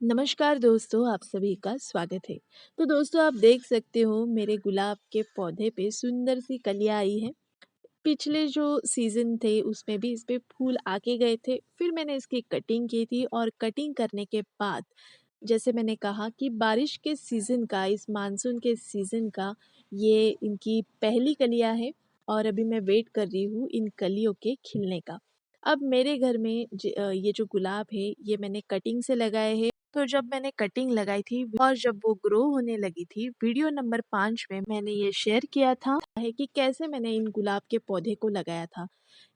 नमस्कार दोस्तों, आप सभी का स्वागत है। तो दोस्तों आप देख सकते हो मेरे गुलाब के पौधे पे सुंदर सी कलियाँ आई हैं। पिछले जो सीज़न थे उसमें भी इस पे फूल आके गए थे। फिर मैंने इसकी कटिंग की थी और कटिंग करने के बाद जैसे मैंने कहा कि बारिश के सीज़न का, इस मानसून के सीज़न का ये इनकी पहली कलियाँ है और अभी मैं वेट कर रही हूँ इन कलियों के खिलने का। अब मेरे घर में ये जो गुलाब है ये मैंने कटिंग से लगाए हैं। तो जब मैंने कटिंग लगाई थी और जब वो ग्रो होने लगी थी, वीडियो नंबर 5 में मैंने ये शेयर किया था है कि कैसे मैंने इन गुलाब के पौधे को लगाया था।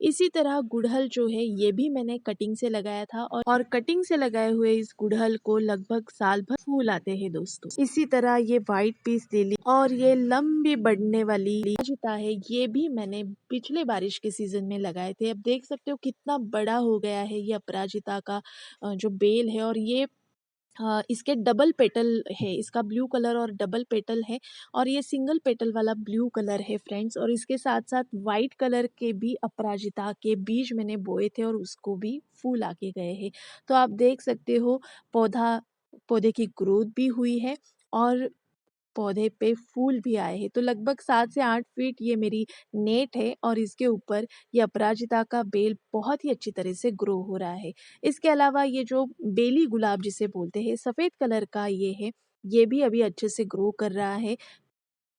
इसी तरह गुड़हल जो है ये भी मैंने कटिंग से लगाया था और कटिंग से लगाए हुए इस गुड़हल को लगभग साल भर फूल आते हैं दोस्तों। इसी तरह ये व्हाइट पीस लिली और ये लंबी बढ़ने वाली अपराजिता है, ये भी मैंने पिछले बारिश के सीजन में लगाए थे। अब देख सकते हो कितना बड़ा हो गया है ये अपराजिता का जो बेल है। और ये इसके डबल पेटल है, इसका ब्लू कलर और डबल पेटल है और ये सिंगल पेटल वाला ब्लू कलर है फ्रेंड्स। और इसके साथ-साथ वाइट कलर के भी अपराजिता के बीज मैंने बोए थे और उसको भी फूल आके गए हैं। तो आप देख सकते हो पौधे की ग्रोथ भी हुई है और पौधे पे फूल भी आए हैं। तो लगभग 7 से 8 फीट ये मेरी नेट है और इसके ऊपर ये अपराजिता का बेल बहुत ही अच्छी तरह से ग्रो हो रहा है। इसके अलावा ये जो बेली गुलाब जिसे बोलते हैं, सफ़ेद कलर का ये है, ये भी अभी अच्छे से ग्रो कर रहा है।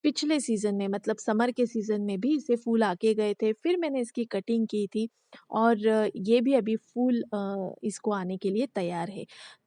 पिछले सीज़न में मतलब समर के सीज़न में भी इसे फूल आके गए थे, फिर मैंने इसकी कटिंग की थी और ये भी अभी फूल इसको आने के लिए तैयार है।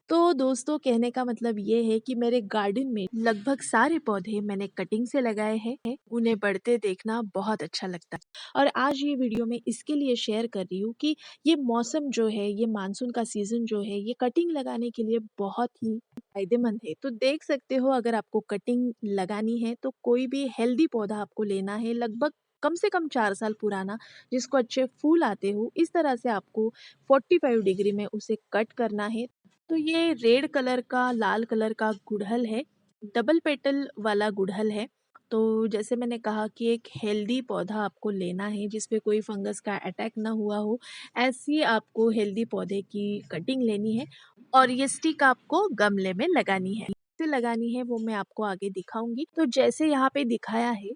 तो दोस्तों कहने का मतलब ये है कि मेरे गार्डन में लगभग सारे पौधे मैंने कटिंग से लगाए हैं, उन्हें बढ़ते देखना बहुत अच्छा लगता है। और आज ये वीडियो मैं इसके लिए शेयर कर रही हूँ कि ये मौसम जो है, ये मानसून का सीज़न जो है, ये कटिंग लगाने के लिए बहुत ही फ़ायदेमंद है। तो देख सकते हो अगर आपको कटिंग लगानी है तो कोई भी हेल्दी पौधा आपको लेना है, लगभग कम से कम 4 साल पुराना, जिसको अच्छे फूल आते हो, इस तरह से आपको 45 डिग्री में उसे कट करना है। तो ये रेड कलर का, लाल कलर का गुड़हल है, डबल पेटल वाला गुड़हल है। तो जैसे मैंने कहा कि एक हेल्दी पौधा आपको लेना है जिसपे कोई फंगस का अटैक ना हुआ हो, ऐसी आपको हेल्दी पौधे की कटिंग लेनी है और ये स्टिक आपको गमले में लगानी है। कैसे लगानी है वो मैं आपको आगे दिखाऊँगी। तो जैसे यहाँ पे दिखाया है,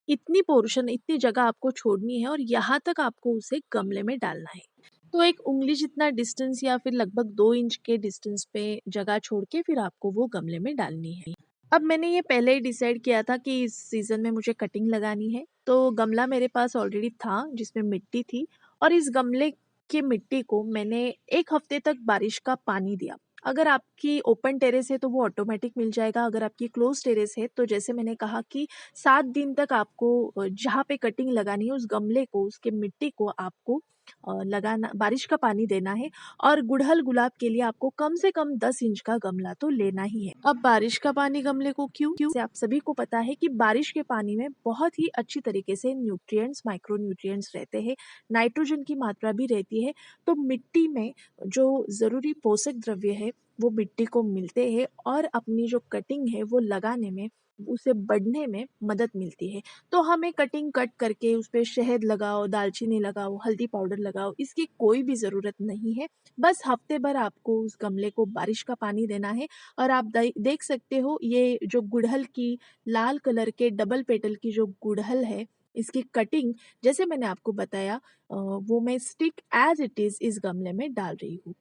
इतनी पोर्शन, इतनी जगह आपको छोड़नी है और यहाँ तक आपको उसे गमले में डालना है। तो एक उँगली जितना डिस्टेंस या फिर लगभग 2 इंच के डिस्टेंस पे जगह छोड़ के फिर आपको वो गमले में डालनी है। अब मैंने ये पहले ही डिसाइड किया था कि इस सीज़न में मुझे कटिंग लगानी है, तो गमला मेरे पास ऑलरेडी था जिसमें मिट्टी थी और इस गमले की मिट्टी को मैंने 1 हफ्ते तक बारिश का पानी दिया। अगर आपकी ओपन टेरेस है तो वो ऑटोमेटिक मिल जाएगा, अगर आपकी क्लोज़ टेरेस है तो जैसे मैंने कहा कि 7 दिन तक आपको जहाँ पे कटिंग लगानी है उस गमले को, उसके मिट्टी को आपको लगाना, बारिश का पानी देना है और गुड़हल गुलाब के लिए आपको कम से कम 10 इंच का गमला तो लेना ही है। अब बारिश का पानी गमले को क्यों? जैसे आप सभी को पता है कि बारिश के पानी में बहुत ही अच्छी तरीके से न्यूट्रिएंट्स, माइक्रो न्यूट्रिएंट्स रहते हैं, नाइट्रोजन की मात्रा भी रहती है। तो मिट्टी में जो ज़रूरी पोषक द्रव्य है वो मिट्टी को मिलते हैं और अपनी जो कटिंग है वो लगाने में, उसे बढ़ने में मदद मिलती है। तो हमें कटिंग कट करके उस पे शहद लगाओ, दालचीनी लगाओ, हल्दी पाउडर लगाओ, इसकी कोई भी ज़रूरत नहीं है। बस हफ्ते भर आपको उस गमले को बारिश का पानी देना है और आप देख सकते हो ये जो गुड़हल की लाल कलर के डबल पेटल की जो गुड़हल है, इसकी कटिंग जैसे मैंने आपको बताया वो मैं स्टिक एज़ इट इज़ इस गमले में डाल रही हूँ।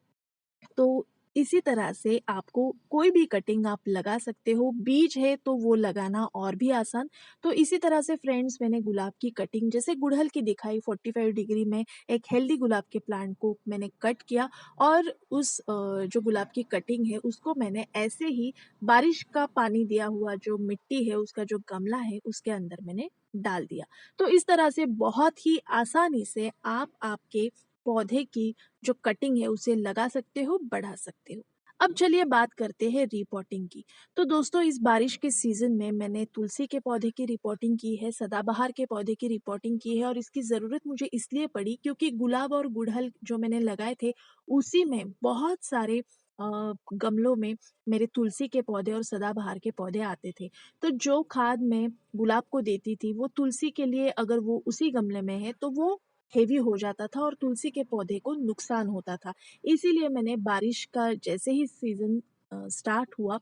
तो इसी तरह से आपको कोई भी कटिंग आप लगा सकते हो, बीज है तो वो लगाना और भी आसान। तो इसी तरह से फ्रेंड्स मैंने गुलाब की कटिंग जैसे गुड़हल की दिखाई 45 डिग्री में एक हेल्दी गुलाब के प्लांट को मैंने कट किया और उस जो गुलाब की कटिंग है उसको मैंने ऐसे ही बारिश का पानी दिया हुआ जो मिट्टी है, उसका जो गमला है उसके अंदर मैंने डाल दिया। तो इस तरह से बहुत ही आसानी से आप आपके पौधे की जो कटिंग है उसे लगा सकते हो, बढ़ा सकते हो। अब चलिए बात करते हैं रिपोर्टिंग की। तो दोस्तों इस बारिश के सीज़न में मैंने तुलसी के पौधे की रिपोर्टिंग की है, सदाबहार के पौधे की रिपोर्टिंग की है और इसकी ज़रूरत मुझे इसलिए पड़ी क्योंकि गुलाब और गुड़हल जो मैंने लगाए थे, उसी में बहुत सारे गमलों में मेरे तुलसी के पौधे और सदाबहार के पौधे आते थे। तो जो खाद मैं गुलाब को देती थी, वो तुलसी के लिए अगर वो उसी गमले में है, तो वो हेवी हो जाता था और तुलसी के पौधे को नुकसान होता था। इसीलिए मैंने बारिश का जैसे ही सीज़न स्टार्ट हुआ,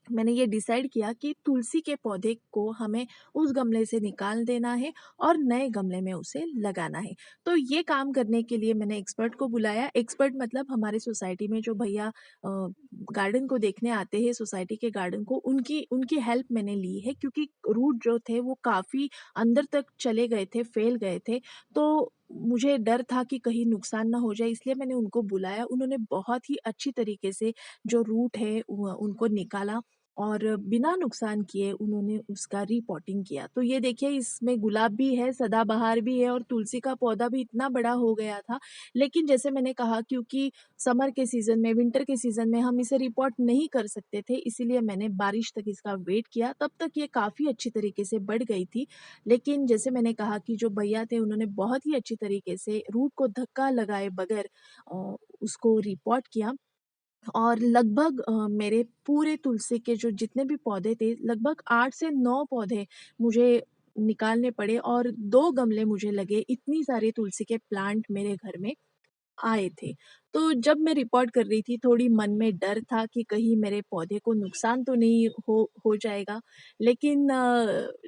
मैंने ये डिसाइड किया कि तुलसी के पौधे को हमें उस गमले से निकाल देना है और नए गमले में उसे लगाना है। तो ये काम करने के लिए मैंने एक्सपर्ट को बुलाया। एक्सपर्ट मतलब हमारी सोसाइटी में जो भैया गार्डन को देखने आते हैं, सोसाइटी के गार्डन को, उनकी उनकी हेल्प मैंने ली है, क्योंकि रूट जो थे वो काफ़ी अंदर तक चले गए थे, फैल गए थे। तो मुझे डर था कि कहीं नुकसान ना हो जाए, इसलिए मैंने उनको बुलाया। उन्होंने बहुत ही अच्छी तरीके से जो रूट है उनको निकाला और बिना नुकसान किए उन्होंने उसका रिपोर्टिंग किया। तो ये देखिए, इसमें गुलाब भी है, सदाबहार भी है और तुलसी का पौधा भी इतना बड़ा हो गया था। लेकिन जैसे मैंने कहा, क्योंकि समर के सीज़न में, विंटर के सीज़न में हम इसे रिपोर्ट नहीं कर सकते थे, इसीलिए मैंने बारिश तक इसका वेट किया। तब तक ये काफ़ी अच्छी तरीके से बढ़ गई थी। लेकिन जैसे मैंने कहा कि जो भैया थे उन्होंने बहुत ही अच्छी तरीके से रूट को धक्का लगाए बगैर अ, उसको रिपोर्ट किया। और लगभग मेरे पूरे तुलसी के जो जितने भी पौधे थे, लगभग 8 से 9 पौधे मुझे निकालने पड़े और 2 गमले मुझे लगे, इतनी सारी तुलसी के प्लांट मेरे घर में आए थे। तो जब मैं रिपोर्ट कर रही थी, थोड़ी मन में डर था कि कहीं मेरे पौधे को नुकसान तो नहीं हो जाएगा। लेकिन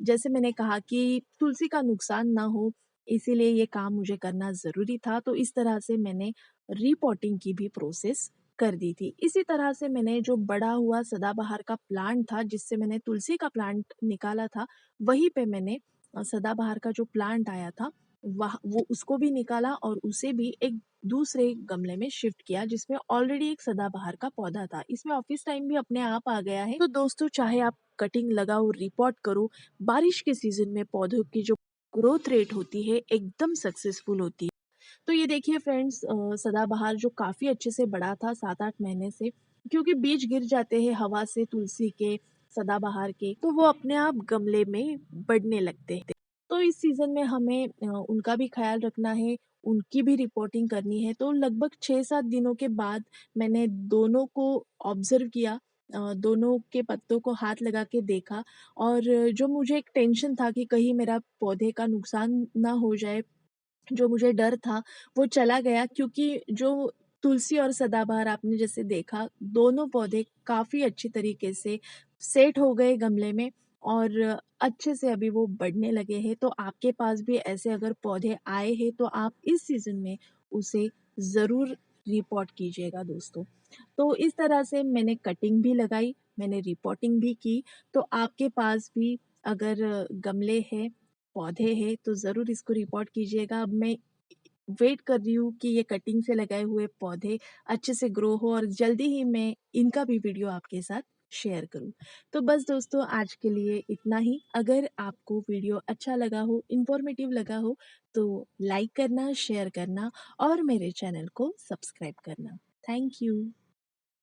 जैसे मैंने कहा कि तुलसी का नुकसान ना हो, इसीलिए ये काम मुझे करना ज़रूरी था। तो इस तरह से मैंने रिपोर्टिंग की भी प्रोसेस कर दी थी। इसी तरह से मैंने जो बड़ा हुआ सदाबहार का प्लांट था, जिससे मैंने तुलसी का प्लांट निकाला था, वहीं पे मैंने सदाबहार का जो प्लांट आया था, वो उसको भी निकाला और उसे भी एक दूसरे गमले में शिफ्ट किया, जिसमें ऑलरेडी एक सदाबहार का पौधा था। इसमें ऑफिस टाइम भी अपने आप आ गया है। तो दोस्तों, चाहे आप कटिंग लगाओ, रिपोर्ट करो, बारिश के सीजन में पौधों की जो ग्रोथ रेट होती है एकदम सक्सेसफुल होती है। तो ये देखिए फ्रेंड्स, सदाबहार जो काफ़ी अच्छे से बढ़ा था 7-8 महीने से, क्योंकि बीज गिर जाते हैं हवा से तुलसी के, सदाबहार के, तो वो अपने आप गमले में बढ़ने लगते हैं। तो इस सीज़न में हमें उनका भी ख़्याल रखना है, उनकी भी रिपोर्टिंग करनी है। तो लगभग 6-7 दिनों के बाद मैंने दोनों को ऑब्ज़र्व किया, दोनों के पत्तों को हाथ लगा के देखा और जो मुझे एक टेंशन था कि कहीं मेरा पौधे का नुकसान ना हो जाए, जो मुझे डर था, वो चला गया, क्योंकि जो तुलसी और सदाबहार आपने जैसे देखा, दोनों पौधे काफ़ी अच्छी तरीके से सेट हो गए गमले में और अच्छे से अभी वो बढ़ने लगे हैं। तो आपके पास भी ऐसे अगर पौधे आए हैं, तो आप इस सीज़न में उसे ज़रूर रिपोर्ट कीजिएगा दोस्तों। तो इस तरह से मैंने कटिंग भी लगाई, मैंने रिपोर्टिंग भी की। तो आपके पास भी अगर गमले हैं, पौधे हैं, तो ज़रूर इसको रिपोर्ट कीजिएगा। अब मैं वेट कर रही हूँ कि ये कटिंग से लगाए हुए पौधे अच्छे से ग्रो हो और जल्दी ही मैं इनका भी वीडियो आपके साथ शेयर करूँ। तो बस दोस्तों, आज के लिए इतना ही। अगर आपको वीडियो अच्छा लगा हो, इन्फॉर्मेटिव लगा हो, तो लाइक करना, शेयर करना और मेरे चैनल को सब्सक्राइब करना। Thank you.